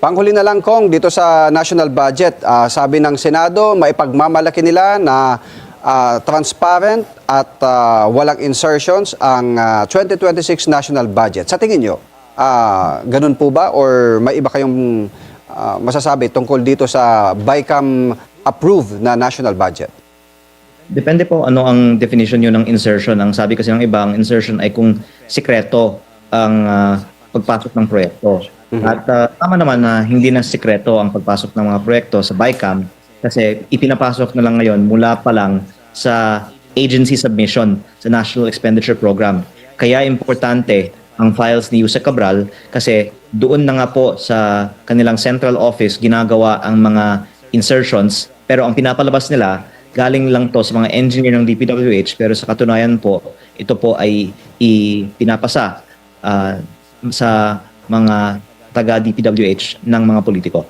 Panghuli na lang, Kong, dito sa national budget, sabi ng Senado, maipagmamalaki nila na transparent at walang insertions ang 2026 national budget. Sa tingin nyo, ganun po ba? Or may iba kayong masasabi tungkol dito sa BICAM approved na national budget? Depende po ano ang definition nyo ng insertion. Ang sabi kasi ng ibang insertion ay kung sikreto ang pagpasok ng proyekto. At tama naman na hindi na sikreto ang pagpasok ng mga proyekto sa BICAM kasi ipinapasok na lang ngayon mula pa lang sa agency submission sa National Expenditure Program. Kaya importante ang files ni Yusek Cabral kasi doon na nga po sa kanilang central office ginagawa ang mga insertions pero ang pinapalabas nila galing lang to sa mga engineer ng DPWH pero sa katunayan po ito po ay ipinapasa sa mga taga DPWH ng mga politiko.